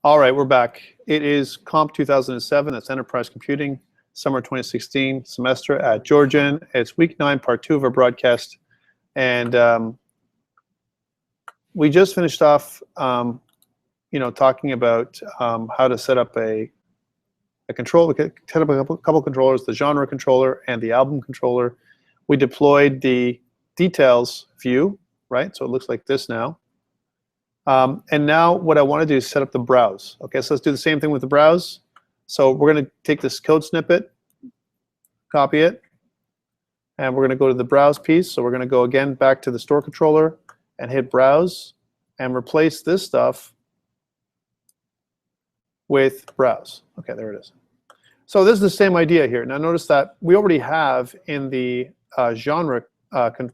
All right, we're back. It is COMP2007. That's Enterprise Computing, Summer 2016 semester at Georgian. It's week 9, part 2 of our broadcast. And we just finished off, talking about how to set up a controller. We set up a couple controllers, the genre controller and the album controller. We deployed the details view, right? So it looks like this now. And now what I want to do is set up the browse. Okay, so let's do the same thing with the browse. So we're going to take this code snippet, copy it, and we're going to go to the browse piece. So we're going to go again back to the store controller and hit browse and replace this stuff with browse. Okay, there it is. So this is the same idea here. Now notice that we already have in the genre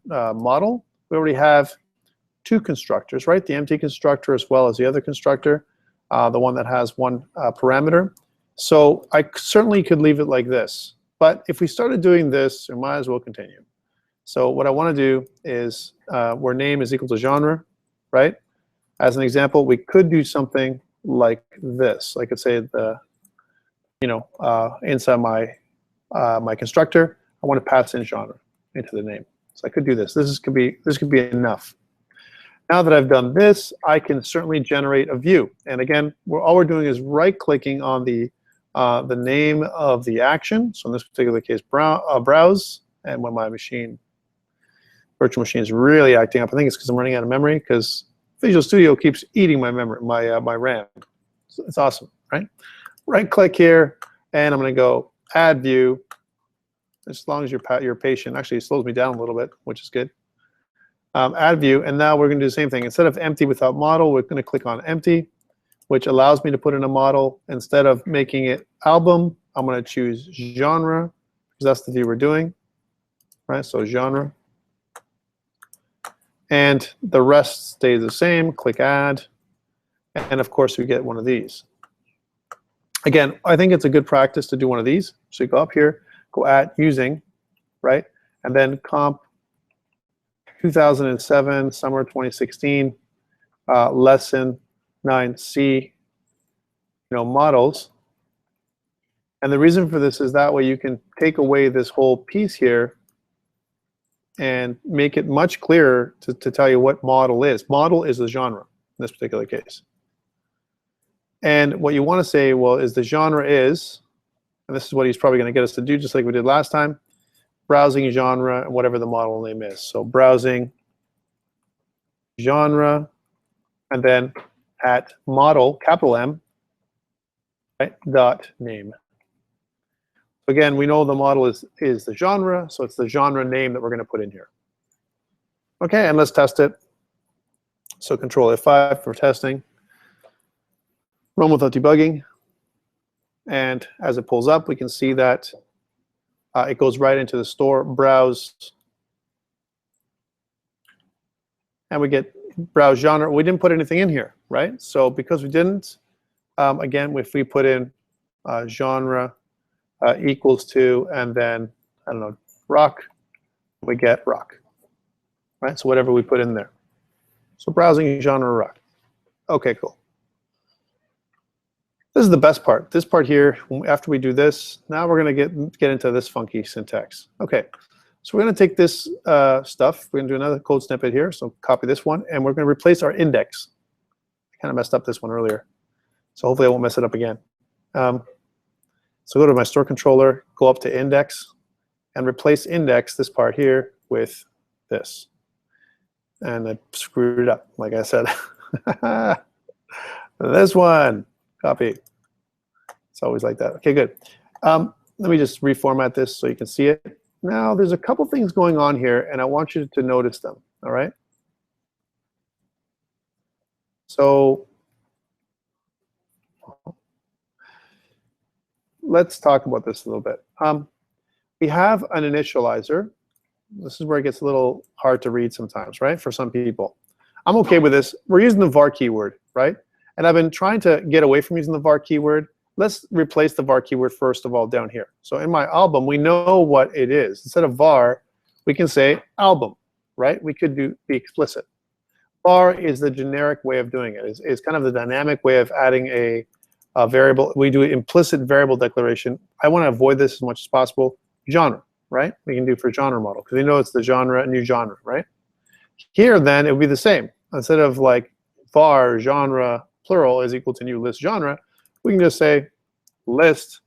model, we already have two constructors, right? The empty constructor as well as the other constructor, the one that has one parameter. So I certainly could leave it like this. But if we started doing this, we might as well continue. So what I want to do is where name is equal to genre, right? As an example, we could do something like this. I could say inside my constructor, I want to pass in genre into the name. So I could do this. This could be enough. Now that I've done this, I can certainly generate a view. And again, all we're doing is right-clicking on the name of the action. So in this particular case, browse. And when my virtual machine is really acting up, I think it's because I'm running out of memory, because Visual Studio keeps eating my memory, my RAM. So it's awesome, right? Right-click here, and I'm going to go Add View. As long as you're patient, actually it slows me down a little bit, which is good. Add View, and now we're going to do the same thing. Instead of empty without model, we're going to click on empty, which allows me to put in a model. Instead of making it album, I'm going to choose genre, because that's the view we're doing, right? So genre. And the rest stays the same. Click Add, and of course we get one of these. Again, I think it's a good practice to do one of these. So you go up here, go at using, right? And then comp 2007, summer 2016, lesson 9C, models. And the reason for this is that way you can take away this whole piece here and make it much clearer to tell you what model is. Model is the genre in this particular case. And what you want to say, well, is the genre is, and this is what he's probably going to get us to do, just like we did last time, browsing genre and whatever the model name is. So browsing genre, and then at model, capital M, right, dot name. Again, we know the model is the genre, so it's the genre name that we're going to put in here. Okay, and let's test it. So Control F5 for testing. Run without debugging. And as it pulls up, we can see that it goes right into the store, browse, and we get browse genre. We didn't put anything in here, right? So because we didn't, again, if we put in genre equals to, and then, I don't know, rock, we get rock, right? So whatever we put in there. So browsing genre rock. Okay, cool. This is the best part. This part here, after we do this, now we're going to get into this funky syntax. Okay, so we're going to take this stuff. We're going to do another code snippet here. So copy this one, and we're going to replace our index. I kind of messed up this one earlier, so hopefully I won't mess it up again. So go to my store controller, go up to index, and replace index, this part here, with this. And I screwed it up, like I said. This one, copy. It's always like that. Okay, good. Let me just reformat this so you can see it. Now, there's a couple things going on here, and I want you to notice them, all right? So let's talk about this a little bit. We have an initializer. This is where it gets a little hard to read sometimes, right, for some people. I'm okay with this. We're using the Var keyword, right? And I've been trying to get away from using the Var keyword. Let's replace the Var keyword first of all down here. So in my album, we know what it is. Instead of Var, we can say album, right? We could be explicit. var is the generic way of doing it. It's kind of the dynamic way of adding a variable. We do implicit variable declaration. I want to avoid this as much as possible. Genre, right? We can do for genre model because we know it's the genre, new genre, right? Here, then, it would be the same. Instead of like var genre plural is equal to new list genre, we can just say list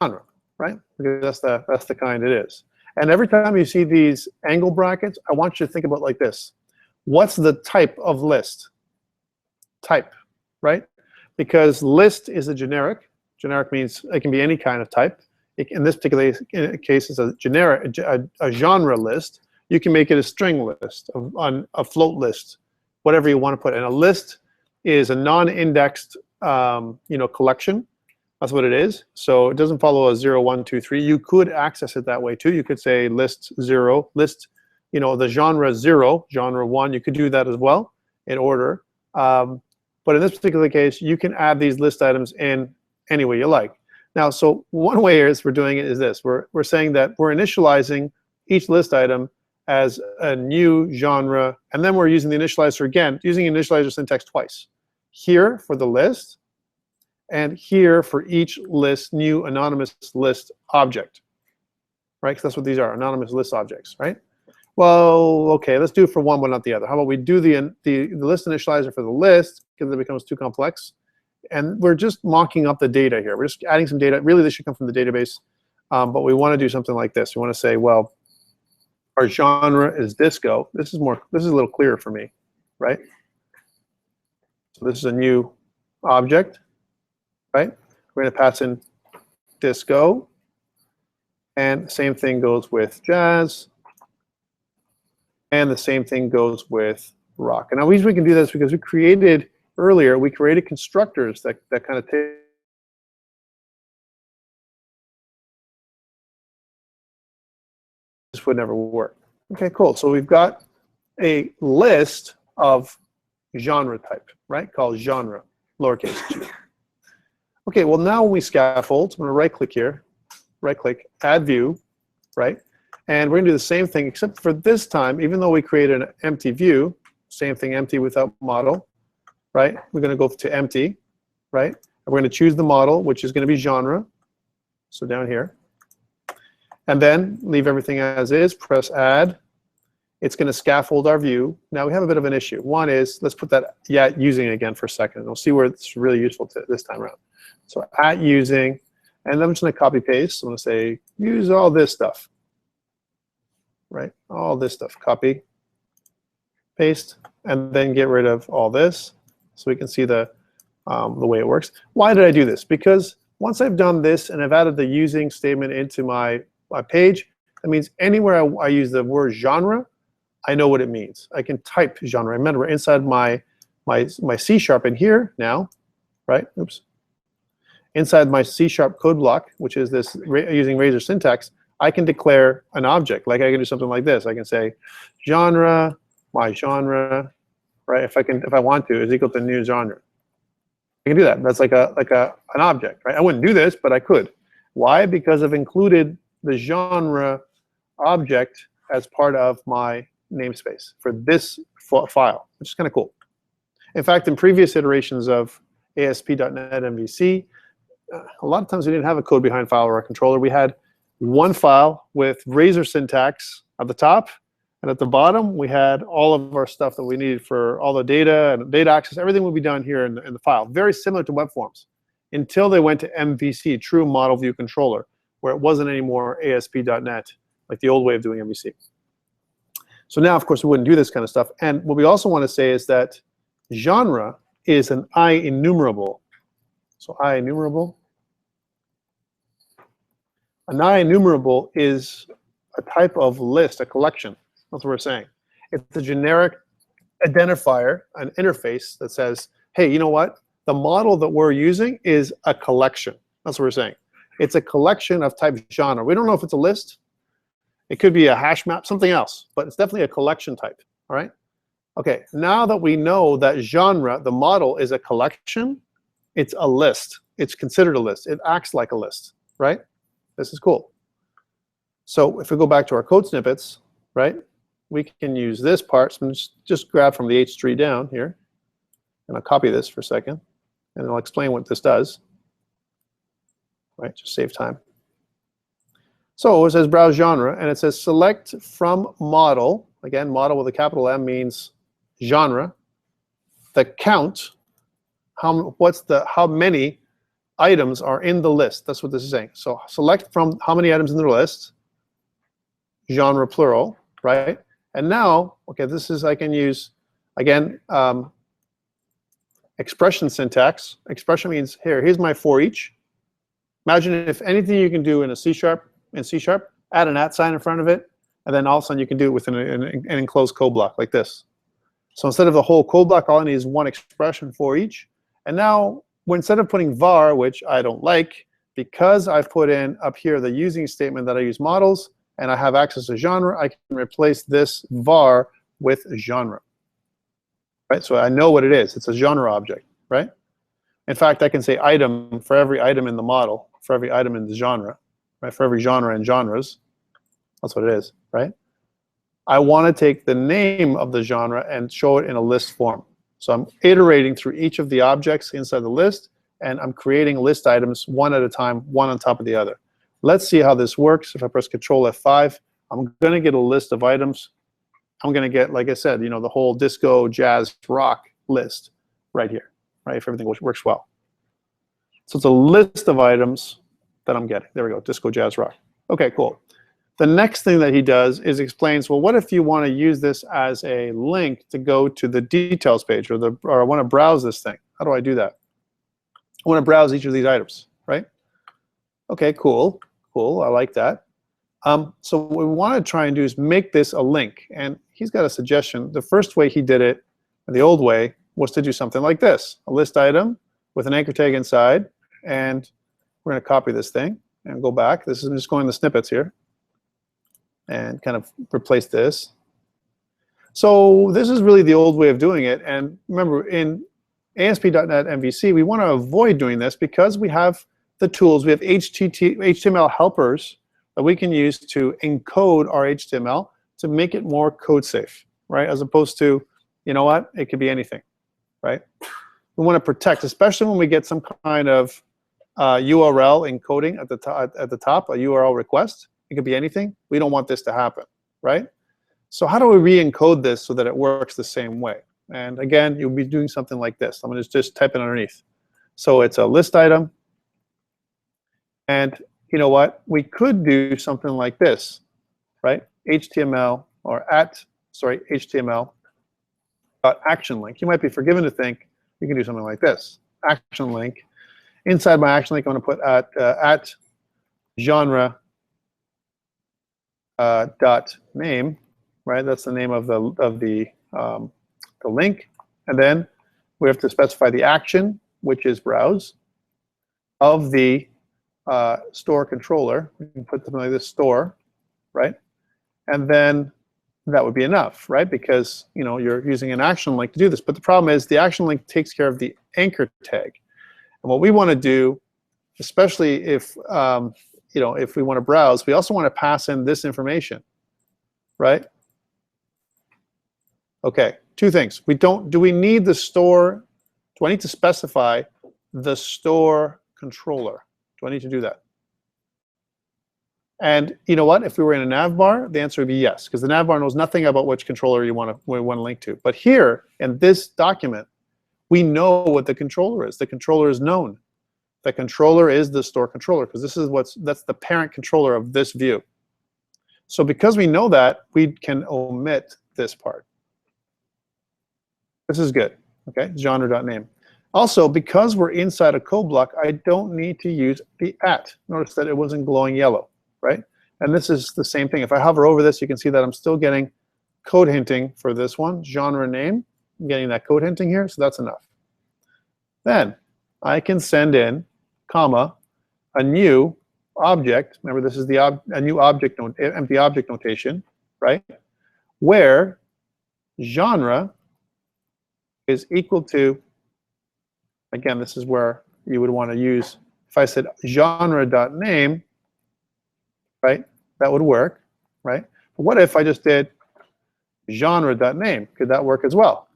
genre, right? Because that's the kind it is. And every time you see these angle brackets, I want you to think about it like this. What's the type of list? Type, right? Because list is a generic. Generic means it can be any kind of type. In this particular case, it's a generic, a genre list. You can make it a string list, a float list, whatever you want to put. And a list is a non-indexed, collection. That's what it is. So it doesn't follow a 0, 1, 2, 3. You could access it that way too. You could say list 0, list, the genre 0, genre 1. You could do that as well in order. But in this particular case, you can add these list items in any way you like. Now, so one way is we're doing it is this. We're saying that we're initializing each list item as a new genre, and then we're using the initializer again, using initializer syntax twice. Here for the list, and here for each list, new anonymous list object, right? Because that's what these are, anonymous list objects, right? Well, okay, let's do it for one, but not the other. How about we do the list initializer for the list, because it becomes too complex, and we're just mocking up the data here. We're just adding some data. Really, this should come from the database, but we want to do something like this. We want to say, well, our genre is disco. This is a little clearer for me, right? So this is a new object, right? We're going to pass in disco, and the same thing goes with jazz, and the same thing goes with rock. And now the reason we can do this because we created constructors that kind of take. This would never work. Okay, cool. So we've got a list of genre type, right? Called genre, lowercase g. Okay, well now when we scaffold, I'm going to right-click here, right-click, add view, right? And we're going to do the same thing, except for this time, even though we created an empty view, same thing, empty without model, right? We're going to go to empty, right? And we're going to choose the model, which is going to be genre. So down here. And then leave everything as is, press add. It's going to scaffold our view. Now we have a bit of an issue. One is, let's put that using again for a second, and we'll see where it's really useful this time around. So at using, and I'm just going to copy paste. I'm going to say use all this stuff, right? All this stuff, copy, paste, and then get rid of all this so we can see the way it works. Why did I do this? Because once I've done this and I've added the using statement into my page, that means anywhere I use the word genre, I know what it means. I can type genre. Remember, inside my C# in here now, right? Oops. Inside my C# code block, which is this using Razor syntax, I can declare an object. Like I can do something like this. I can say genre, my genre, right? If I want to, is equal to new genre. I can do that. That's like an object, right? I wouldn't do this, but I could. Why? Because I've included the genre object as part of my namespace for this file, which is kind of cool. In fact, in previous iterations of ASP.NET MVC, a lot of times we didn't have a code behind file or a controller. We had one file with Razor syntax at the top, and at the bottom we had all of our stuff that we needed for all the data and data access. Everything would be done here in the file, very similar to web forms, until they went to MVC, True Model View Controller, where it wasn't anymore ASP.NET, like the old way of doing MVC. So now, of course, we wouldn't do this kind of stuff. And what we also want to say is that genre is an Ienumerable. So Ienumerable. An Ienumerable is a type of list, a collection. That's what we're saying. It's a generic identifier, an interface that says, hey, you know what? The model that we're using is a collection. That's what we're saying. It's a collection of type genre. We don't know if it's a list. It could be a hash map, something else, but it's definitely a collection type, all right? Okay, now that we know that genre, the model, is a collection, it's a list. It's considered a list. It acts like a list, right? This is cool. So if we go back to our code snippets, right? we can use this part. So I'm just grab from the H3 down here, and I'll copy this for a second, and I'll explain what this does. Right, just save time. So it says browse genre, and it says select from model. Again, model with a capital M means genre. The count, how many items are in the list. That's what this is saying. So select from how many items in the list, genre plural, right? And now, okay, this is, I can use, again, expression syntax. Expression means, here's my for each. Imagine if anything you can do in C#, add an @ sign in front of it, and then all of a sudden you can do it within an enclosed code block like this. So instead of the whole code block, all I need is one expression for each. And now, instead of putting var, which I don't like, because I've put in up here the using statement that I use models, and I have access to genre, I can replace this var with genre. Right? So I know what it is. It's a genre object, right? In fact, I can say item for every item in the model, for every item in the genre, right? For every genre and genres. That's what it is, right? I want to take the name of the genre and show it in a list form. So I'm iterating through each of the objects inside the list, and I'm creating list items one at a time, one on top of the other. Let's see how this works. If I press Control F5, I'm going to get a list of items. I'm going to get, like I said, you know, the whole disco, jazz, rock list right here, right? If everything works well. So it's a list of items that I'm getting. There we go, disco, jazz, rock. Okay, cool. The next thing that he does is explains, well, what if you want to use this as a link to go to the details page, or I want to browse this thing? How do I do that? I want to browse each of these items, right? Okay, cool, cool. I like that. So what we want to try and do is make this a link, and he's got a suggestion. The first way he did it, the old way, was to do something like this: a list item with an anchor tag inside, and we're going to copy this thing and go back. This is just going the snippets here, and kind of replace this. So this is really the old way of doing it. And remember, in ASP.NET MVC, we want to avoid doing this because we have the tools. We have HTML helpers that we can use to encode our HTML to make it more code safe, right? As opposed to, you know what, it could be anything, right? We want to protect, especially when we get some kind of URL encoding at the top, a URL request. It could be anything. We don't want this to happen, right? So how do we re-encode this so that it works the same way? And again, you'll be doing something like this. I'm going to just type it underneath. So it's a list item. And you know what? We could do something like this, right? HTML or HTML action link. You might be forgiven to think you can do something like this. Action link. Inside my action link, I'm going to put at genre dot name, right? That's the name of the link, and then we have to specify the action, which is browse, of the store controller. We can put something like this, store, right? And then that would be enough, right? Because you know you're using an action link to do this. But the problem is the action link takes care of the anchor tag, and what we want to do, especially if you know, if we want to browse, we also want to pass in this information, right? Okay, two things. Do we need the store? Do I need to specify the store controller? Do I need to do that? And you know what? If we were in a nav bar, the answer would be yes, because the nav bar knows nothing about which controller we want to link to. But here in this document, we know what the controller is. The controller is known. The controller is the store controller, because this is that's the parent controller of this view. So because we know that, we can omit this part. This is good. Okay, genre.name. Also, because we're inside a code block, I don't need to use the @ Notice that it wasn't glowing yellow, right? And this is the same thing. If I hover over this, you can see that I'm still getting code hinting for this one, genre name. I'm getting that code hinting here, so that's enough. Then I can send in, comma, a new object. Remember, this is a new object, empty object notation, right? Where genre is equal to, again, this is where you would want to use, if I said genre.name, right, that would work, right? But what if I just did genre.name. Could that work as well?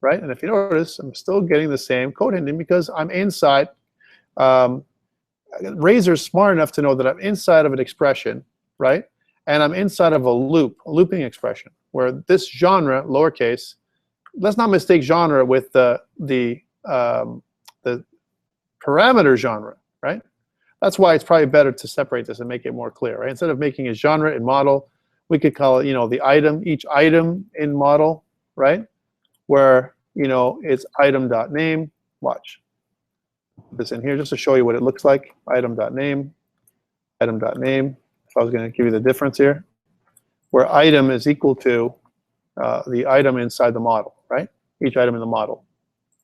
Right? And if you notice, I'm still getting the same code ending because I'm inside. Razor's smart enough to know that I'm inside of an expression, right? And I'm inside of a loop, a looping expression, where this genre, lowercase, let's not mistake genre with the parameter genre, right? That's why it's probably better to separate this and make it more clear, right? Instead of making a genre in model, we could call it, the item, each item in model, right? Where, it's item.name. Watch. Put this in here just to show you what it looks like. Item.name, item.name. If I was going to give you the difference here, where item is equal to the item inside the model, right? Each item in the model,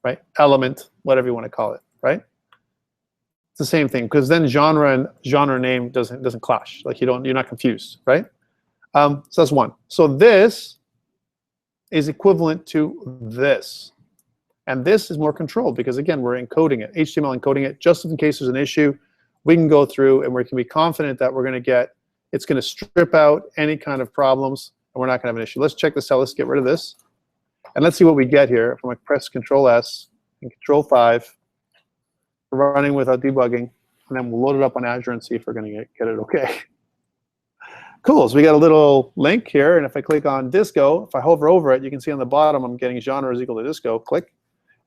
right? Element, whatever you want to call it, right? It's the same thing, because then genre and genre name doesn't clash. Like you're not confused, right? So that's one. So this is equivalent to this. And this is more controlled because, again, we're encoding it, HTML encoding it, just in case there's an issue. We can go through and we can be confident that we're going to it's going to strip out any kind of problems, and we're not going to have an issue. Let's check this out. Let's get rid of this. And let's see what we get here. If I press Control-S and Control-5, we're running without debugging, and then we'll load it up on Azure and see if we're going to get it okay. Cool, so we got a little link here, and if I click on Disco, if I hover over it, you can see on the bottom I'm getting genre is equal to Disco. Click,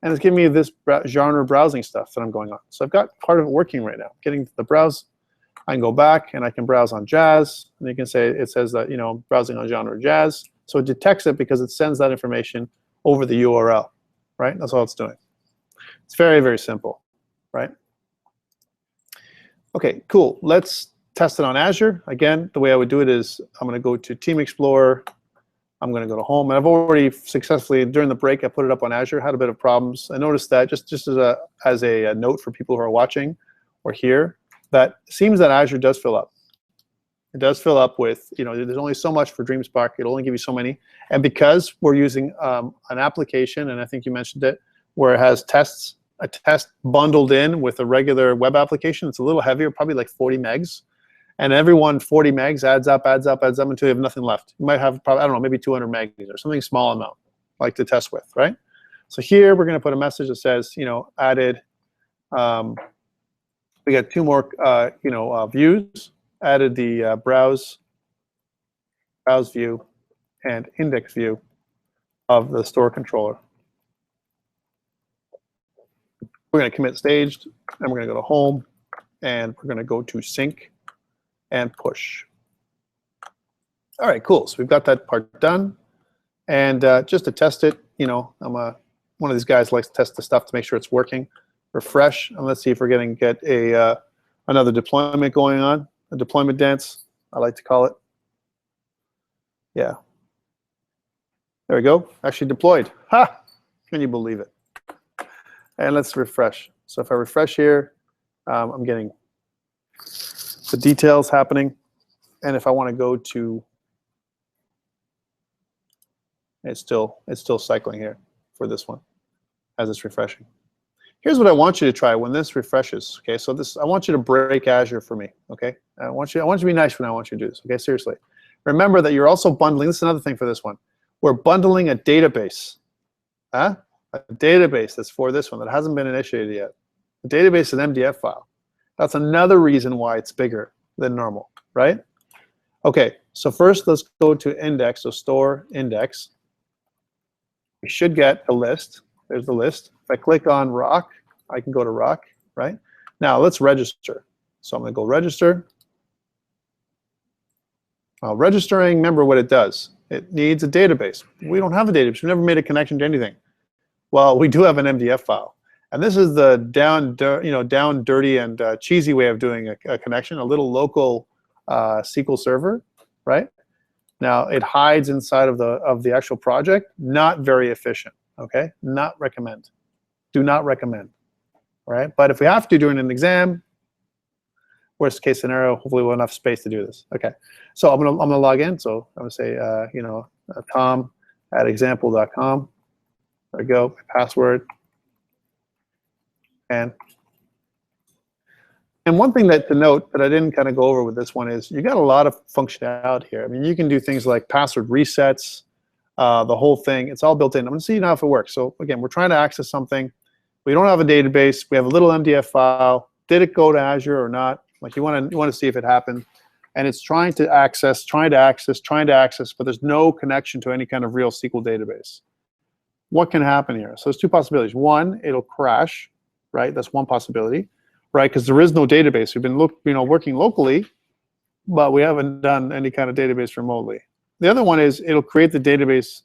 and it's giving me this genre browsing stuff that I'm going on. So I've got part of it working right now. Getting the browse, I can go back and I can browse on Jazz, and you can say it says that browsing on genre Jazz. So it detects it because it sends that information over the URL, right? That's all it's doing. It's very, very simple, right? Okay, cool. Let's test it on Azure. Again, the way I would do it is I'm going to go to Team Explorer. I'm going to go to Home, and I've already successfully, during the break, I put it up on Azure. Had a bit of problems. I noticed that just as a note for people who are watching or here, that it seems that Azure does fill up. It does fill up with, there's only so much for DreamSpark. It'll only give you so many. And because we're using an application, and I think you mentioned it, where it has a test bundled in with a regular web application, it's a little heavier, probably like 40 megs. And every 40 megs adds up until you have nothing left. You might have, probably, I don't know, maybe 200 megs or something small amount, like to test with, right? So here we're going to put a message that says, added. We got 2 more, views. Added the browse view and index view of the store controller. We're going to commit staged, and we're going to go to Home, and we're going to go to Sync and Push. All right, cool. So we've got that part done. And just to test it, I'm one of these guys who likes to test the stuff to make sure it's working. Refresh, and let's see if we're going to get another deployment going on. A deployment dance, I like to call it. Yeah. There we go. Actually deployed. Ha! Can you believe it? And let's refresh. So if I refresh here, I'm getting the details happening. And if I want to go to, it's still cycling here for this one as it's refreshing. Here's what I want you to try when this refreshes. Okay, so I want you to break Azure for me. Okay, I want you to be nice when I want you to do this. Okay, seriously. Remember that you're also bundling. This is another thing for this one. We're bundling a database. A database that's for this one that hasn't been initiated yet. The database is an MDF file. That's another reason why it's bigger than normal, right? Okay, so first let's go to index, so store index. We should get a list. There's the list. If I click on rock, I can go to rock, right? Now let's register. So I'm going to go register. Registering, remember what it does. It needs a database. We don't have a database. We've never made a connection to anything. Well, we do have an MDF file. And this is the down dirty and cheesy way of doing a connection, a little local SQL server, right? Now it hides inside of the actual project. Not very efficient. Okay, not recommend. Do not recommend. All right, but if we have to during an exam, worst case scenario, hopefully we'll have enough space to do this. Okay, so I'm gonna log in. So I'm gonna say tom@example.com. There we go. My password. And one thing to note that I didn't kind of go over with this one is you got a lot of functionality here. I mean, you can do things like password resets. the whole thing. It's all built in. I'm going to see now if it works. So again, we're trying to access something. We don't have a database. We have a little MDF file. Did it go to Azure or not? Like you want to see if it happened. And it's trying to access, but there's no connection to any kind of real SQL database. What can happen here? So there's two possibilities. One, it'll crash, right? That's one possibility, right? Because there is no database. We've been working locally, but we haven't done any kind of database remotely. The other one is it'll create the database,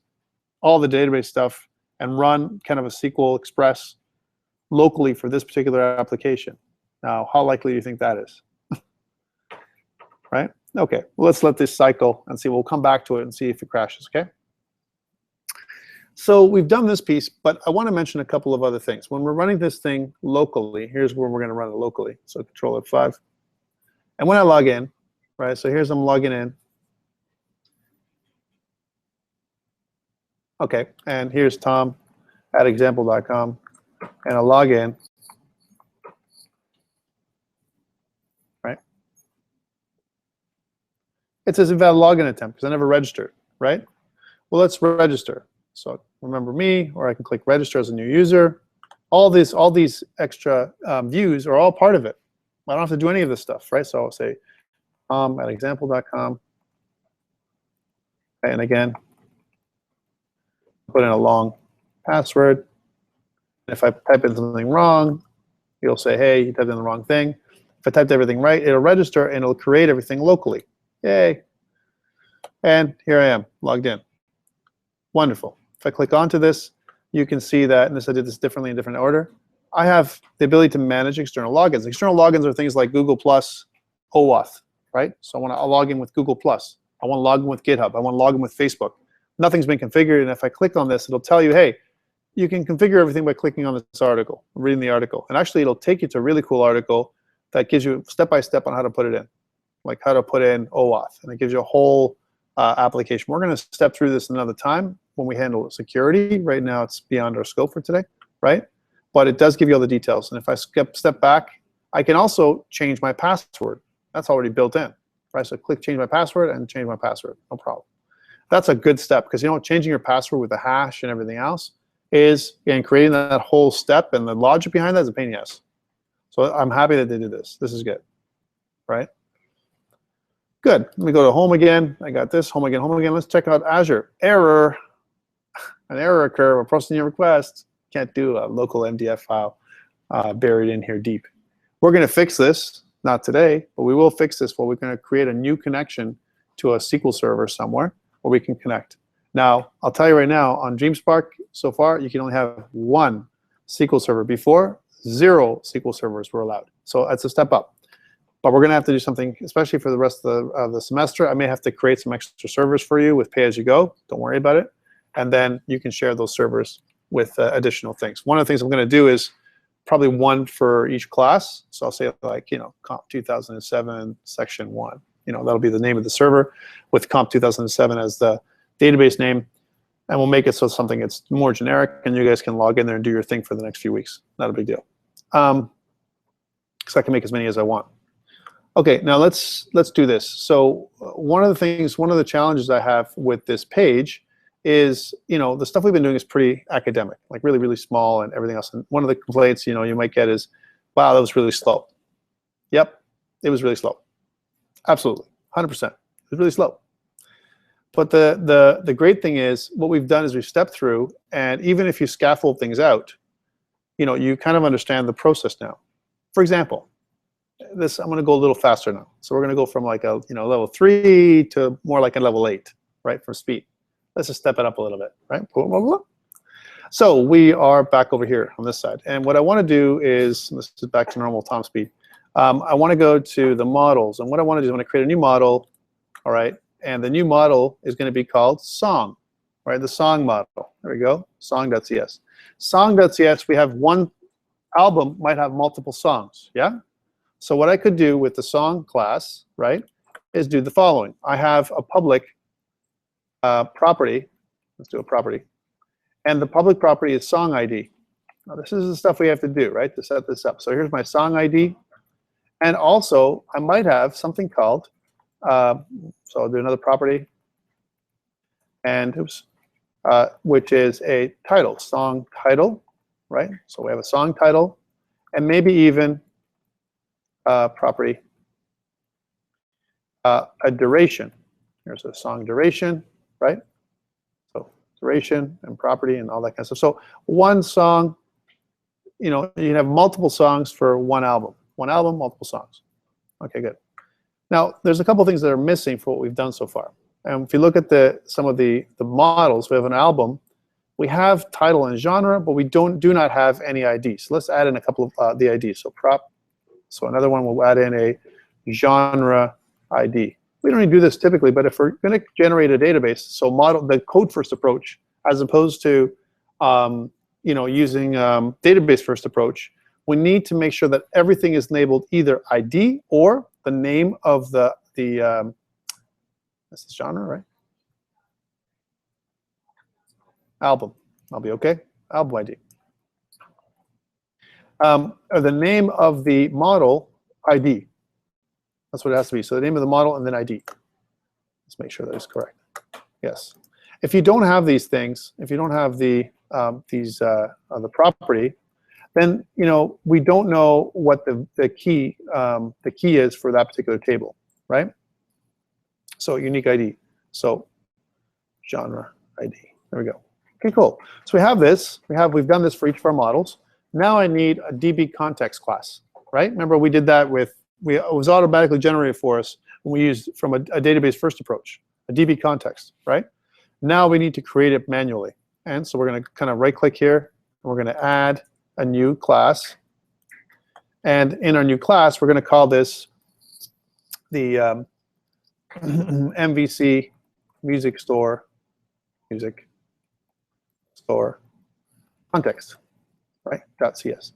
all the database stuff, and run kind of a SQL Express locally for this particular application. Now, how likely do you think that is? Right? Okay, well, let's let this cycle and see. We'll come back to it and see if it crashes, okay? So we've done this piece, but I want to mention a couple of other things. When we're running this thing locally, here's where we're going to run it locally. So Control F5. And when I log in, right, so here's I'm logging in. Okay, and here's Tom at example.com, and I log in. Right? It says invalid login attempt because I never registered, right? Well, let's register. So remember me, or I can click register as a new user. All these extra views are all part of it. I don't have to do any of this stuff, right? So I'll say at example.com, and again, put in a long password. If I type in something wrong, you'll say, hey, you typed in the wrong thing. If I typed everything right, it'll register and it'll create everything locally. Yay. And here I am, logged in. Wonderful. If I click onto this, you can see that, and I did this differently in different order. I have the ability to manage external logins. External logins are things like Google+, OAuth, right? So I want to log in with Google+. I want to log in with GitHub. I want to log in with Facebook. Nothing's been configured, and if I click on this, it'll tell you, hey, you can configure everything by clicking on this article, reading the article. And actually, it'll take you to a really cool article that gives you step-by-step on how to put it in, like how to put in OAuth. And it gives you a whole application. We're going to step through this another time when we handle security. Right now, it's beyond our scope for today, right? But it does give you all the details. And if I step back, I can also change my password. That's already built in, right? So click change my password and change my password, no problem. That's a good step because changing your password with a hash and everything else is, again, creating that whole step, and the logic behind that is a pain in the ass. So I'm happy that they did this. This is good, right? Good. Let me go to home again. I got this, home again, home again. Let's check out Azure. Error. An error occurred while processing your request. Can't do a local MDF file buried in here deep. We're going to fix this, not today, but we will fix this. We're going to create a new connection to a SQL server somewhere where we can connect. Now, I'll tell you right now, on DreamSpark, so far, you can only have one SQL server. Before, 0 SQL servers were allowed. So that's a step up. But we're going to have to do something, especially for the rest of the semester. I may have to create some extra servers for you with pay-as-you-go. Don't worry about it. And then you can share those servers with additional things. One of the things I'm going to do is probably one for each class. So I'll say, like, COMP2007 section 1. That'll be the name of the server with COMP2007 as the database name. And we'll make it so something that's more generic, and you guys can log in there and do your thing for the next few weeks. Not a big deal. Because I can make as many as I want. Okay, now let's do this. So one of the challenges I have with this page is, the stuff we've been doing is pretty academic, like really, really small and everything else. And one of the complaints, you might get is, wow, that was really slow. Yep, it was really slow. Absolutely, 100%. It was really slow. But the great thing is, what we've done is we've stepped through, and even if you scaffold things out, you kind of understand the process now. For example, I'm going to go a little faster now. So we're going to go from like a level 3 to more like a level 8, right, for speed. Let's just step it up a little bit, right? Blah, blah, blah. So we are back over here on this side. And what I want to do is, this is back to normal Tom speed. I want to go to the models. And what I want to do is I want to create a new model, all right? And the new model is going to be called song, right? The song model. There we go, song.cs. Song.cs, we have one album, might have multiple songs, yeah? So what I could do with the song class, right, is do the following. I have a public property. Let's do a property. And the public property is song ID. Now, this is the stuff we have to do, right, to set this up. So here's my song ID. And also, I might have something called, so I'll do another property. And oops, which is a title, song title, right? So we have a song title, and maybe even property, a duration. Here's a song duration, right? So duration and property and all that kind of stuff. So one song, you know, you can have multiple songs for one album. One album, multiple songs. Okay, good. Now, there's a couple things that are missing for what we've done so far. And if you look at some of the models, we have an album. We have title and genre, but we do not have any IDs. So let's add in a couple of the IDs. So prop. So another one, we'll add in a genre ID. We don't even do this typically, but if we're going to generate a database, so model the code first approach, as opposed to you know, using database first approach, we need to make sure that everything is labeled either ID or the name of the this is genre, right? Album. I'll be okay. Album ID. Or the name of the model ID. That's what it has to be. So the name of the model and then ID. Let's make sure that is correct. Yes. If you don't have these things, if you don't have the the property, then you know we don't know what the key is for that particular table, right? So unique ID. So genre ID. There we go. Okay, cool. So we have this. We've done this for each of our models. Now I need a Dbcontext class, right? Remember we did that with it was automatically generated for us when we used from a database first approach, a Dbcontext, right? Now we need to create it manually. And so we're going to kind of right click here, and we're going to add a new class. And in our new class, we're going to call this the MVC music store context, right? .cs.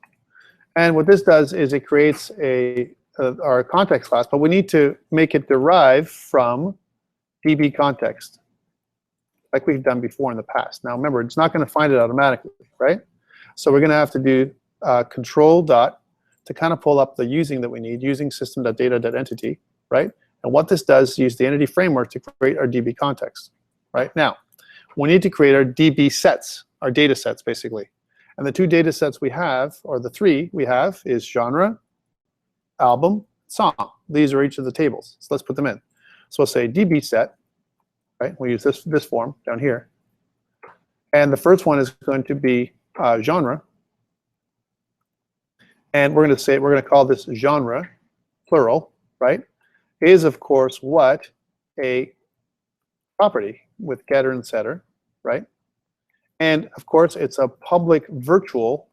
And what this does is it creates our context class, but we need to make it derive from Dbcontext, like we've done before in the past. Now remember, it's not going to find it automatically, right? So we're going to have to do control dot to kind of pull up the using that we need, using system.data.entity, right? And what this does is use the entity framework to create our Dbcontext, right? Now, we need to create our DB sets, our data sets, basically. And the two data sets we have, or the three we have, is genre, album, song. These are each of the tables. So let's put them in. So we'll say DB set, right? We'll use this form down here. And the first one is going to be genre. And we're going to call this genre, plural, right? Is, of course, what? A property with getter and setter, right? And of course, it's a public virtual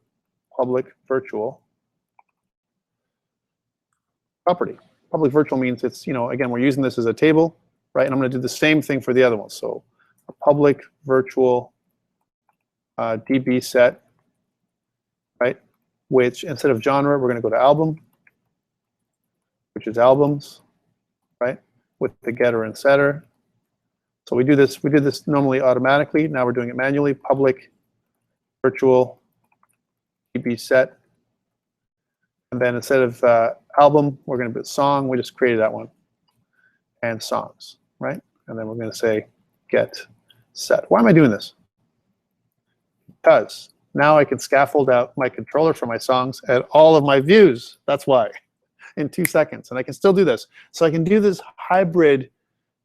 property. Public virtual means it's, you know, again, we're using this as a table, right? And I'm going to do the same thing for the other one. So a public virtual DB set, right? Which instead of genre, we're going to go to album, which is albums, right? With the getter and setter. So we did this normally automatically. Now we're doing it manually. Public virtual DB set. And then instead of album, we're going to put song. We just created that one. And songs, right? And then we're going to say get set. Why am I doing this? Because now I can scaffold out my controller for my songs at all of my views. That's why, in 2 seconds. And I can still do this. So I can do this hybrid,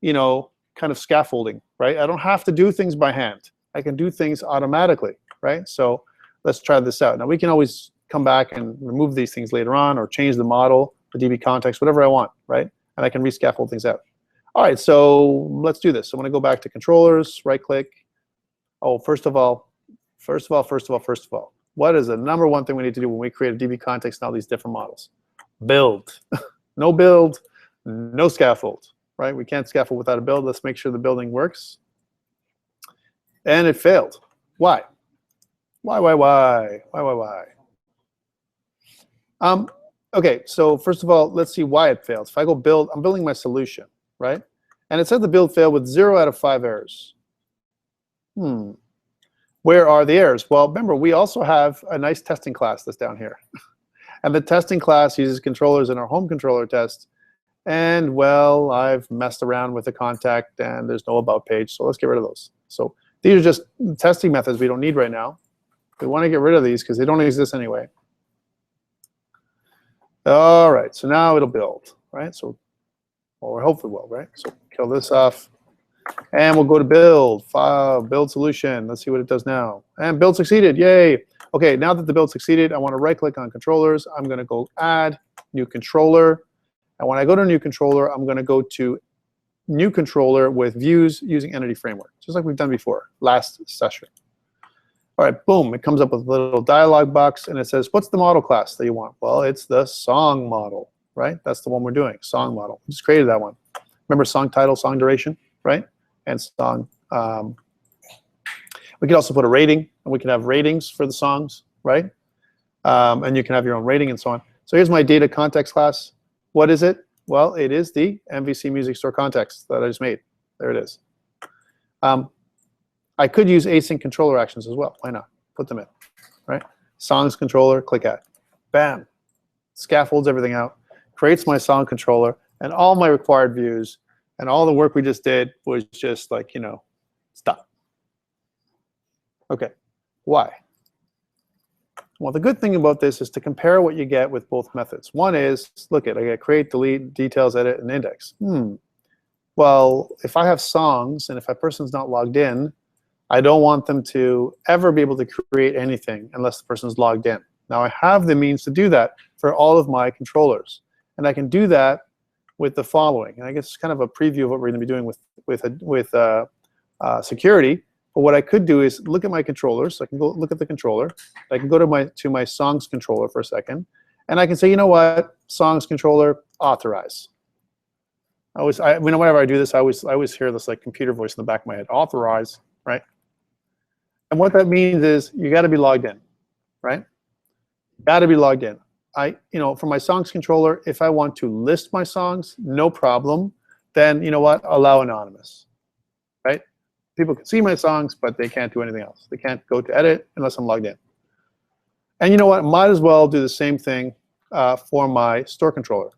you know, kind of scaffolding, right? I don't have to do things by hand. I can do things automatically, right? So let's try this out. Now we can always come back and remove these things later on, or change the model, the Dbcontext, whatever I want, right? And I can rescaffold things out. All right, so let's do this. So I'm going to go back to controllers, right click. Oh, first of all, what is the number one thing we need to do when we create a Dbcontext and all these different models? Build. No build, no scaffold, right? We can't scaffold without a build. Let's make sure the building works. And it failed. Why? Why? Okay, so first of all, let's see why it failed. If I go build, I'm building my solution, right? And it said the build failed with 0 out of 5 errors. Where are the errors? Well, remember, we also have a nice testing class that's down here. And the testing class uses controllers in our home controller test. And, well, I've messed around with the contact, and there's no about page, so let's get rid of those. So These are just testing methods we don't need right now. We want to get rid of these because they don't exist anyway. All right, so now it'll build, right? So, well, we hopefully will, right? So kill this off. And we'll go to build, file, build solution. Let's see what it does now. And build succeeded, yay. Okay, now that the build succeeded, I want to right click on controllers. I'm going to go add new controller. And when I go to new controller, I'm going to go to new controller with views using entity framework, just like we've done before, last session. All right, boom, it comes up with a little dialog box, and it says, what's the model class that you want? Well, it's the song model, right? That's the one we're doing, song model. We just created that one. Remember song title, song duration, right? And song. We can also put a rating, and we can have ratings for the songs, right? And you can have your own rating and so on. So here's my data context class. What is it? Well, it is the MVC Music Store context that I just made. There it is. I could use async controller actions as well. Why not? Put them in, right? Songs controller, click add. Bam. Scaffolds everything out. Creates my song controller and all my required views, and all the work we just did was just like, you know, stop. Okay, why? Well, the good thing about this is to compare what you get with both methods. One is, look at, I get create, delete, details, edit, and index. Well, if I have songs and if a person's not logged in, I don't want them to ever be able to create anything unless the person's logged in. Now I have the means to do that for all of my controllers. And I can do that with the following. And I guess it's kind of a preview of what we're going to be doing with security. But what I could do is look at my controllers. So I can go look at the controller. I can go to my songs controller for a second. And I can say, you know what, songs controller, authorize. Whenever I do this, I always hear this like computer voice in the back of my head, authorize, right? And what that means is you got to be logged in, right? Got to be logged in. For my songs controller, if I want to list my songs, no problem. Then you know what? Allow anonymous, right? People can see my songs, but they can't do anything else. They can't go to edit unless I'm logged in. And you know what? Might as well do the same thing for my store controller.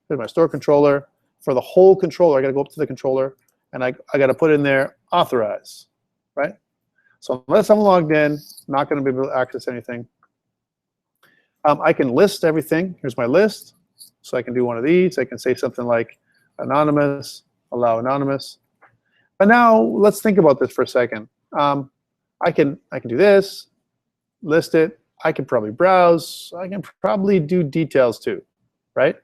Here's my store controller. For the whole controller, I got to go up to the controller, and I got to put in there authorize, right? So unless I'm logged in, I'm not going to be able to access anything. I can list everything. Here's my list. So I can do one of these. I can say something like anonymous, allow anonymous. But now let's think about this for a second. I can do this, list it. I can probably browse. I can probably do details too, right?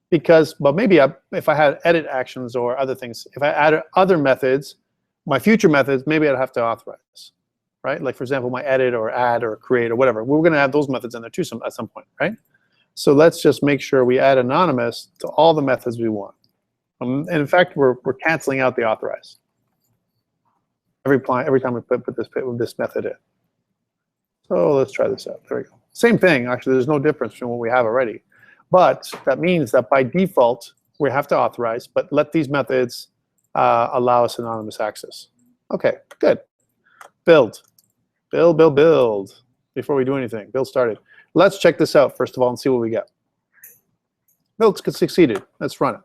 But maybe if I had edit actions or other things, if I added other methods, my future methods, maybe I'd have to authorize, right? Like for example, my edit or add or create or whatever. We're going to add those methods in there too at some point, right? So let's just make sure we add anonymous to all the methods we want. And in fact, we're canceling out the authorize every time we put this method in. So let's try this out. There we go. Same thing, actually. There's no difference from what we have already. But that means that by default, we have to authorize, but let these methods allow us anonymous access. Okay, good. Build. Build. Before we do anything, build started. Let's check this out, first of all, and see what we get. Build succeeded. Let's run it.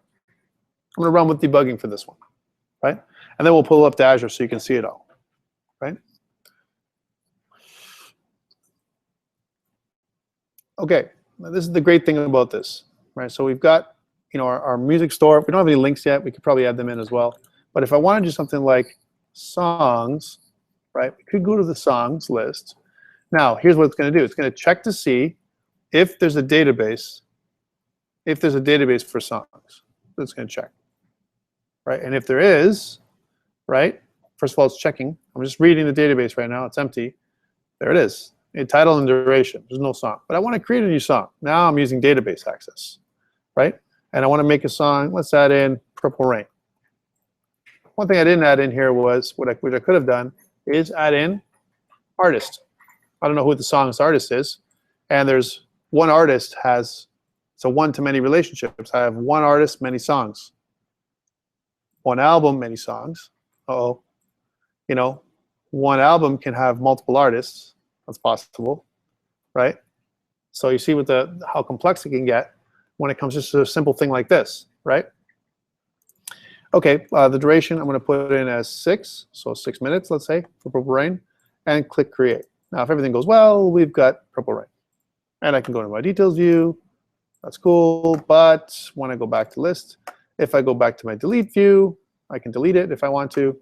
I'm going to run with debugging for this one, right? And then we'll pull up to Azure so you can see it all, right? Okay. Now, this is the great thing about this, right? So we've got, our music store. We don't have any links yet. We could probably add them in as well. But if I want to do something like songs, right? We could go to the songs list. Now, here's what it's going to do. It's going to check to see if there's a database. If there's a database for songs, it's going to check, right? And if there is, right? First of all, it's checking. I'm just reading the database right now. It's empty. There it is. Title and duration. There's no song. But I want to create a new song. Now I'm using database access, right? And I want to make a song. Let's add in Purple Rain. One thing I didn't add in here was, what I could have done is add in artist. I don't know who the song's artist is. And there's one artist has, it's a one-to-many relationships. I have one artist, many songs. One album, many songs. Uh-oh. One album can have multiple artists. That's possible, right? So you see how complex it can get when it comes just to a simple thing like this, right? Okay, the duration I'm going to put in as 6, so 6 minutes, let's say, for Purple Rain, and click Create. Now, if everything goes well, we've got Purple Rain. And I can go to my details view. That's cool, but when I go back to list, if I go back to my delete view, I can delete it if I want to.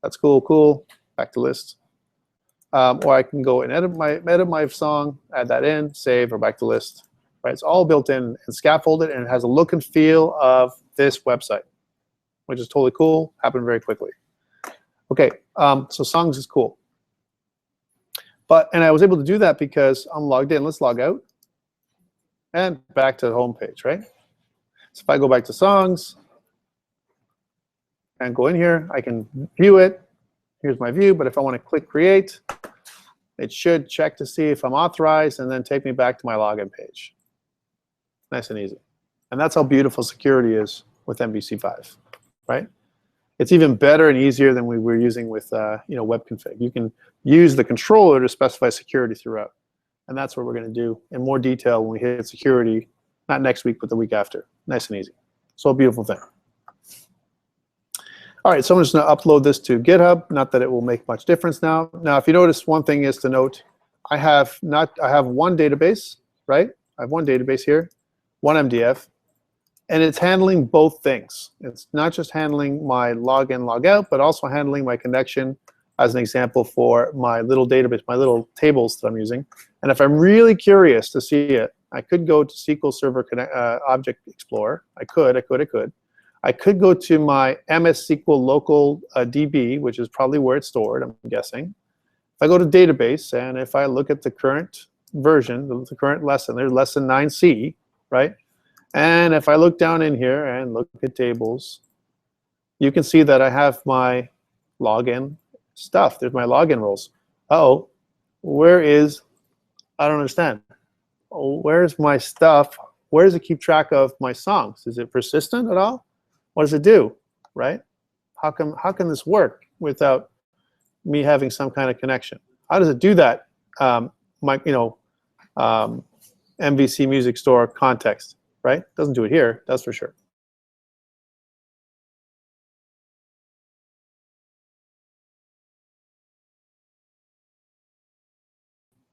That's cool, cool. Back to list. Or I can go and edit my song, add that in, save, or back to list. Right? It's all built in and scaffolded, and it has a look and feel of this website, which is totally cool. Happened very quickly. Okay, so songs is cool. And I was able to do that because I'm logged in. Let's log out. And back to the home page, right? So if I go back to songs and go in here, I can view it. Here's my view, but if I want to click create, it should check to see if I'm authorized and then take me back to my login page. Nice and easy. And that's how beautiful security is with MVC5, right? It's even better and easier than we were using with web config. You can use the controller to specify security throughout. And that's what we're going to do in more detail when we hit security, not next week, but the week after. Nice and easy. So a beautiful thing. All right, so I'm just going to upload this to GitHub. Not that it will make much difference now. Now, if you notice, one thing is to note, I have one database, right? I have one database here, one MDF, and it's handling both things. It's not just handling my login, logout, but also handling my connection as an example for my little database, my little tables that I'm using. And if I'm really curious to see it, I could go to SQL Server Object Explorer. I could go to my MS SQL local DB, which is probably where it's stored, I'm guessing. If I go to database, and if I look at the current version, the current lesson, there's lesson 9C, right? And if I look down in here and look at tables, you can see that I have my login stuff. There's my login roles. Uh-oh, I don't understand. Oh, where's my stuff? Where does it keep track of my songs? Is it persistent at all? What does it do, right? How can this work without me having some kind of connection? How does it do that? MVC Music Store context, right? Doesn't do it here, that's for sure.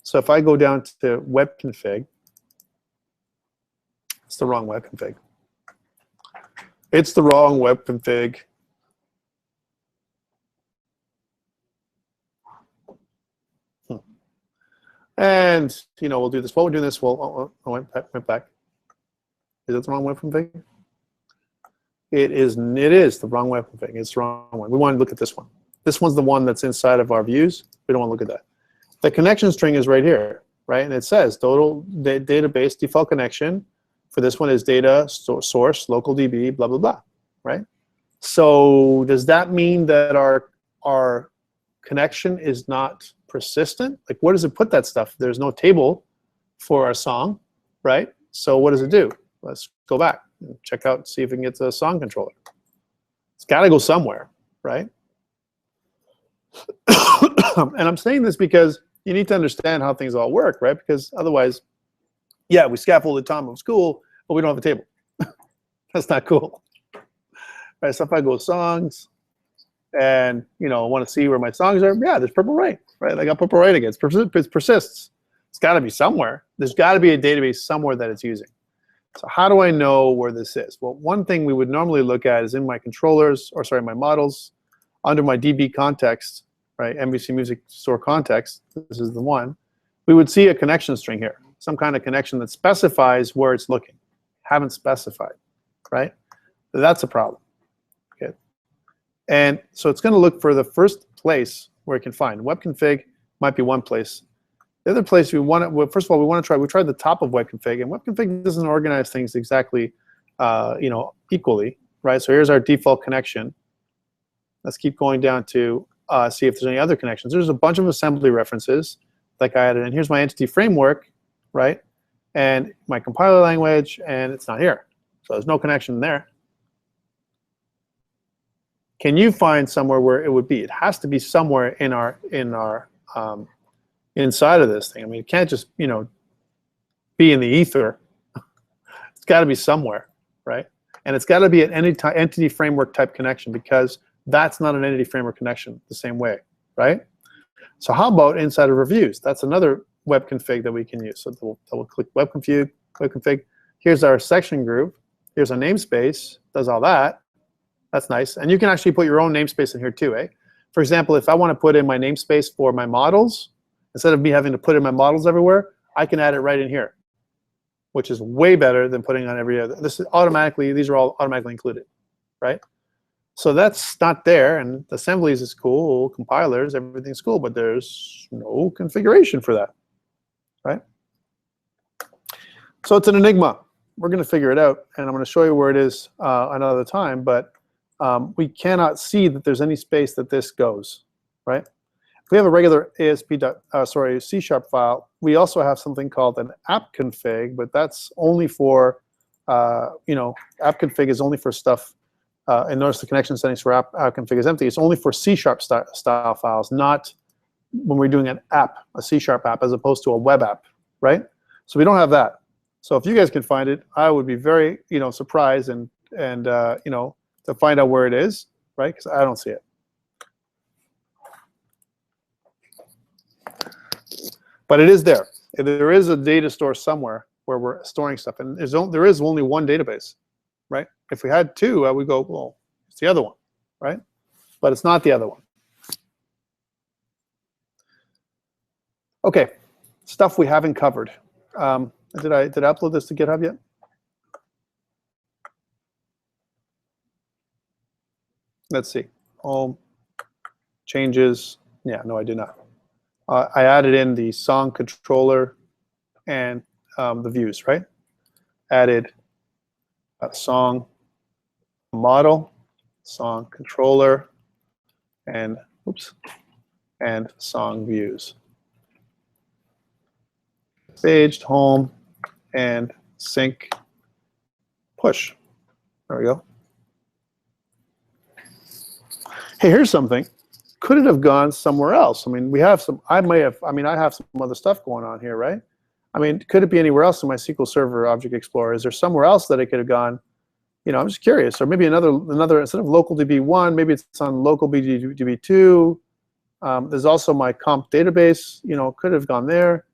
So if I go down to web config, it's the wrong web config. It's the wrong web config. And we'll do this. While we're doing this, I went back. Is it the wrong web config? It is the wrong web config. It's the wrong one. We want to look at this one. This one's the one that's inside of our views. We don't want to look at that. The connection string is right here, right? And it says total database default connection. For this one is data source local DB blah blah blah, right? So does that mean that our connection is not persistent? Like, where does it put that stuff? There's no table for our song, right? So what does it do? Let's go back and check out, see if we can get to the song controller. It's got to go somewhere, right? And I'm saying this because you need to understand how things all work, right? Because otherwise, yeah, we scaffolded Tom of school, but we don't have a table. That's not cool. Right, so if I go songs and I want to see where my songs are, yeah, there's Purple Rain, right? I got Purple Rain again. It persists. It's got to be somewhere. There's got to be a database somewhere that it's using. So how do I know where this is? Well, one thing we would normally look at is in my controllers, or sorry, my models, under my Dbcontext, right, MVC Music Store context, this is the one, we would see a connection string here, some kind of connection that specifies where it's looking. Haven't specified, right? So that's a problem, okay? And so it's going to look for the first place where it can find. Web config might be one place. The other place we want to, well, first of all, we tried the top of web config, and web config doesn't organize things exactly, equally, right? So here's our default connection. Let's keep going down to see if there's any other connections. There's a bunch of assembly references like I added in. Here's my entity framework, right? And my compiler language, and it's not here. So there's no connection there. Can you find somewhere where it would be? It has to be somewhere in our inside of this thing. I mean, it can't just be in the ether. It's got to be somewhere, right? And it's got to be an entity framework type connection, because that's not an entity framework connection the same way, right? So how about inside of reviews? That's another web config that we can use. So double click web config. Here's our section group. Here's our namespace. Does all that. That's nice. And you can actually put your own namespace in here too, eh? For example, if I want to put in my namespace for my models, instead of me having to put in my models everywhere, I can add it right in here, which is way better than putting on every other. This is automatically, these are all automatically included, right? So that's not there, and assemblies is cool, compilers, everything's cool, but there's no configuration for that, right? So it's an enigma. We're going to figure it out, and I'm going to show you where it is another time, but we cannot see that there's any space that this goes, right? If we have a regular C# file, we also have something called an app config, but that's only for, app config is only for stuff, and notice the connection settings for app config is empty. It's only for C# style files, not when we're doing an app, a C# app, as opposed to a web app, right? So we don't have that. So if you guys can find it, I would be very, surprised and to find out where it is, right? Because I don't see it. But it is there. There is a data store somewhere where we're storing stuff, and there is only one database, right? If we had two, I would go, well, it's the other one, right? But it's not the other one. Okay, stuff we haven't covered. Did I upload this to GitHub yet? Let's see. Home, changes. Yeah, no, I did not. I added in the song controller and the views, right? Added a song model, song controller, and song views. Staged, home, and sync, push. There we go. Hey, here's something. Could it have gone somewhere else? I mean, we have some. I have some other stuff going on here, right? I mean, could it be anywhere else in my SQL Server Object Explorer? Is there somewhere else that it could have gone? I'm just curious. Or maybe another instead of local DB1, maybe it's on local DB2. There's also my comp database. Could have gone there.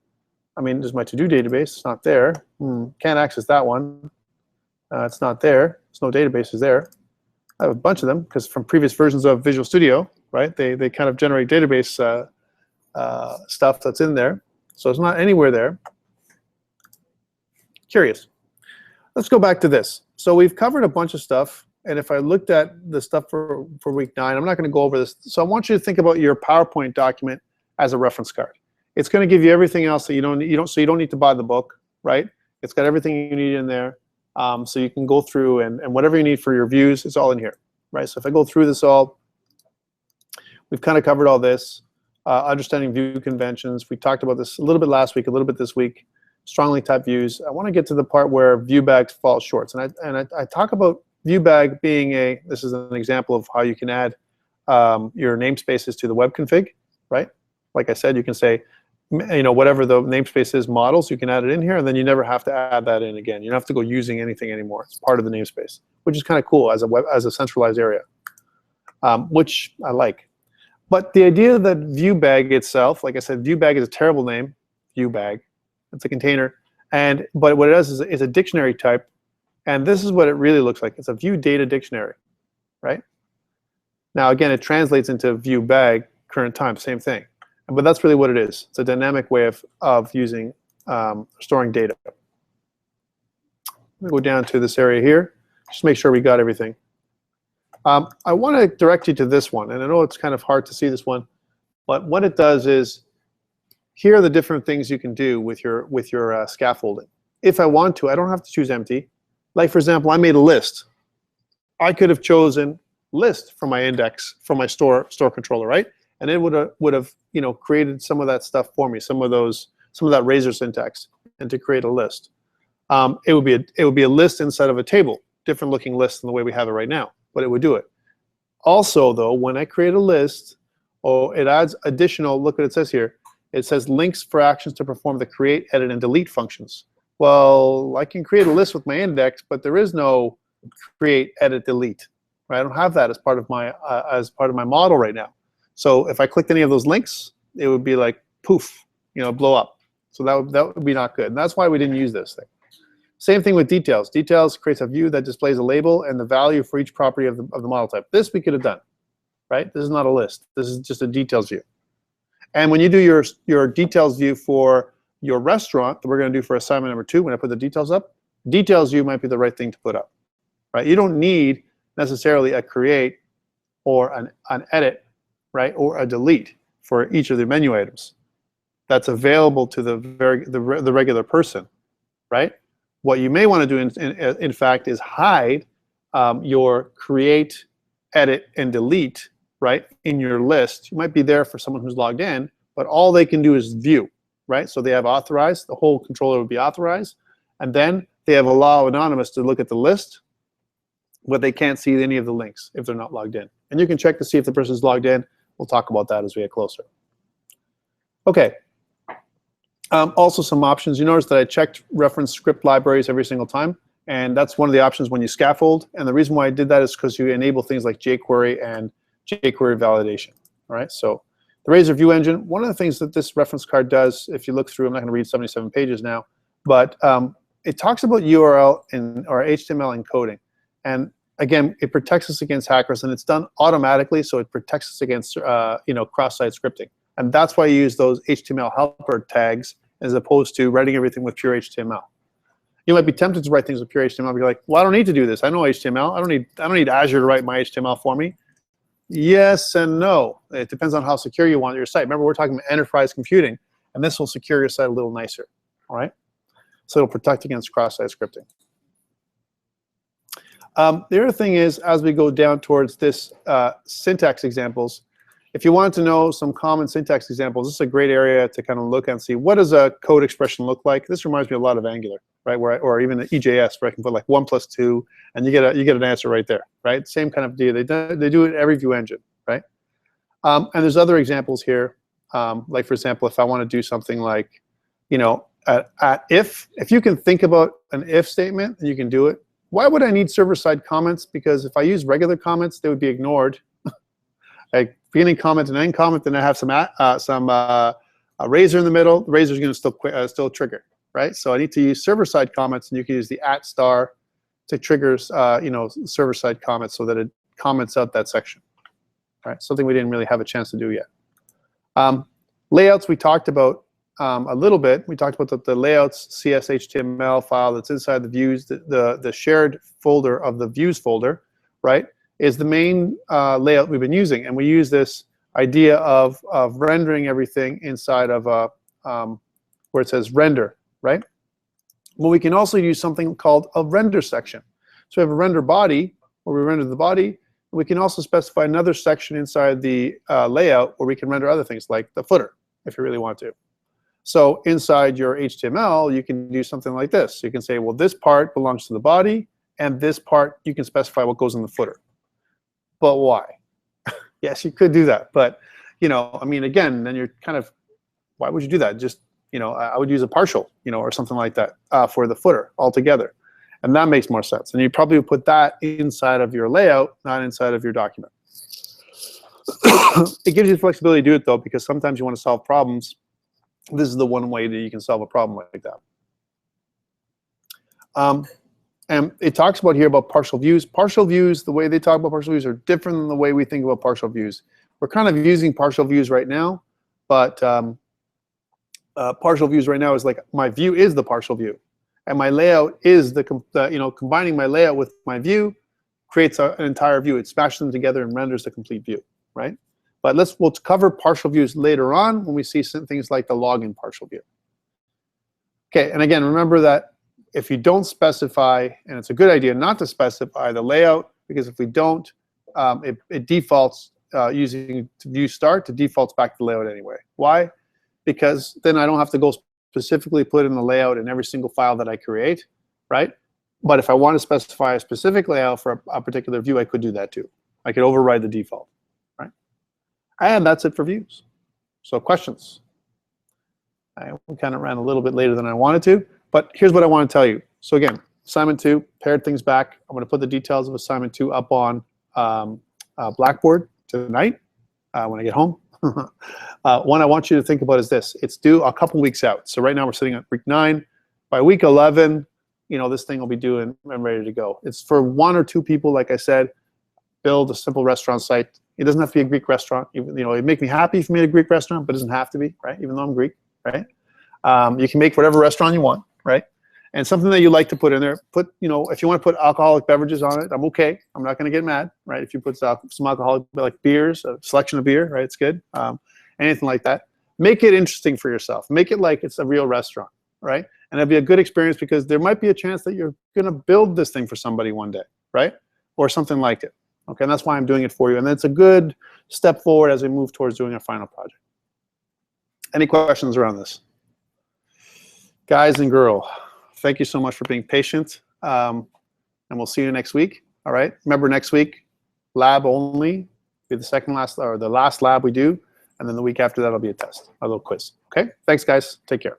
I mean, there's my to-do database. It's not there. Can't access that one. It's not there. There's no databases there. I have a bunch of them because from previous versions of Visual Studio, right? They kind of generate database stuff that's in there. So it's not anywhere there. Curious. Let's go back to this. So we've covered a bunch of stuff. And if I looked at the stuff for week 9, I'm not going to go over this. So I want you to think about your PowerPoint document as a reference card. It's going to give you everything else that you don't need to buy the book, right? It's got everything you need in there. So you can go through and whatever you need for your views, it's all in here, right? So if I go through this all, we've kind of covered all this. Understanding view conventions. We talked about this a little bit last week, a little bit this week. Strongly typed views. I want to get to the part where view bags fall short. And I talk about view bag being this is an example of how you can add your namespaces to the web config, right? Like I said, you can say, whatever the namespace is, models, you can add it in here, and then you never have to add that in again. You don't have to go using anything anymore. It's part of the namespace, which is kind of cool as a centralized area, which I like. But the idea that view bag itself, like I said, view bag is a terrible name. View bag, it's a container, but what it does is a dictionary type, and this is what it really looks like. It's a view data dictionary, right? Now again, it translates into view bag current time, same thing. But that's really what it is. It's a dynamic way of using storing data. Let me go down to this area here. Just make sure we got everything. I want to direct you to this one, and I know it's kind of hard to see this one, but what it does is here are the different things you can do with your scaffolding. If I want to, I don't have to choose empty. Like for example, I made a list. I could have chosen list from my index from my store controller, right? And it would have created some of that stuff for me, some of that razor syntax, and to create a list. It would be a list inside of a table, different looking list than the way we have it right now, but it would do it. Also though, when I create a list, it adds additional, look what it says here. It says links for actions to perform the create, edit, and delete functions. Well, I can create a list with my index, but there is no create, edit, delete. Right? I don't have that as part of my model right now. So if I clicked any of those links, it would be like poof, blow up. So that would be not good. And that's why we didn't use this thing. Same thing with details. Details creates a view that displays a label and the value for each property of the model type. This we could have done, right? This is not a list. This is just a details view. And when you do your details view for your restaurant that we're going to do for assignment number 2, when I put the details up, details view might be the right thing to put up, right? You don't need necessarily a create or an edit, right, or a delete for each of the menu items. That's available to the regular person, right? What you may want to do, in fact, is hide your create, edit, and delete, right, in your list. You might be there for someone who's logged in, but all they can do is view, right? So they have authorized. The whole controller would be authorized, and then they have allow anonymous to look at the list, but they can't see any of the links if they're not logged in. And you can check to see if the person's logged in. We'll talk about that as we get closer. Okay. Also some options. You notice that I checked reference script libraries every single time, and that's one of the options when you scaffold. And the reason why I did that is because you enable things like jQuery and jQuery validation. All right. So the Razor View Engine. One of the things that this reference card does, if you look through, I'm not going to read 77 pages now, but it talks about URL or HTML encoding, and again, it protects us against hackers, and it's done automatically, so it protects us against cross-site scripting. And that's why you use those HTML helper tags as opposed to writing everything with pure HTML. You might be tempted to write things with pure HTML, but you're like, well, I don't need to do this. I know HTML. I don't need Azure to write my HTML for me. Yes and no. It depends on how secure you want your site. Remember, we're talking about enterprise computing, and this will secure your site a little nicer. All right? So it'll protect against cross-site scripting. The other thing is, as we go down towards this syntax examples, if you wanted to know some common syntax examples, this is a great area to kind of look and see what does a code expression look like. This reminds me a lot of Angular, right? Or even the EJS, where I can put like 1 + 2, and you get an answer right there, right? Same kind of deal. They do it in every view engine, right? And there's other examples here, like for example, if I want to do something like, at if you can think about an if statement, you can do it. Why would I need server-side comments? Because if I use regular comments, they would be ignored. Like beginning comment and end comment, then I have some razor in the middle. The razor is going to still trigger, right? So I need to use server-side comments, and you can use the @ to trigger, server-side comments so that it comments out that section. All right, something we didn't really have a chance to do yet. Layouts we talked about a little bit. We talked about the layouts CS/HTML file that's inside the views, the shared folder of the views folder, right, is the main layout we've been using. And we use this idea of rendering everything inside of where it says render, right? Well, we can also use something called a render section. So we have a render body, where we render the body. We can also specify another section inside the layout where we can render other things like the footer, if you really want to. So inside your HTML, you can do something like this. You can say, well, this part belongs to the body, and this part, you can specify what goes in the footer. But why? Yes, you could do that. But, I mean, again, then you're kind of, why would you do that? Just, I would use a partial, or something like that for the footer altogether. And that makes more sense. And you probably would put that inside of your layout, not inside of your document. It gives you the flexibility to do it, though, because sometimes you want to solve problems. This is the one way that you can solve a problem like that. And it talks about here about partial views. Partial views, the way they talk about partial views are different than the way we think about partial views. We're kind of using partial views right now, but partial views right now is like my view is the partial view, and my layout is combining my layout with my view creates an entire view. It smashes them together and renders the complete view, right? But we'll cover partial views later on when we see some things like the login partial view. Okay, and again, remember that if you don't specify, and it's a good idea not to specify the layout, because if we don't, it defaults using view start, it defaults back to the layout anyway. Why? Because then I don't have to go specifically put in the layout in every single file that I create, right? But if I want to specify a specific layout for a particular view, I could do that too. I could override the default, right? And that's it for views. So questions? We kind of ran a little bit later than I wanted to, but here's what I want to tell you. So again, assignment 2, paired things back. I'm going to put the details of assignment 2 up on Blackboard tonight when I get home. One I want you to think about is this. It's due a couple weeks out. So right now we're sitting at week 9. By week 11, you know, this thing will be due and ready to go. It's for 1 or 2 people, like I said. Build a simple restaurant site. It doesn't have to be a Greek restaurant. You know, it'd make me happy if you made a Greek restaurant, but it doesn't have to be, right? Even though I'm Greek, right? You can make whatever restaurant you want, right? And something that you like to put in there, you know, if you want to put alcoholic beverages on it, I'm okay. I'm not going to get mad, right? If you put some alcoholic, like beers, a selection of beer, right? It's good. Anything like that. Make it interesting for yourself. Make it like it's a real restaurant, right? And it'll be a good experience because there might be a chance that you're going to build this thing for somebody one day, right? Or something like it. Okay, and that's why I'm doing it for you. And it's a good step forward as we move towards doing our final project. Any questions around this? Guys and girl, thank you so much for being patient. And we'll see you next week. All right. Remember, next week, lab only. Be the last lab we do. And then the week after that will be a test, a little quiz. Okay. Thanks, guys. Take care.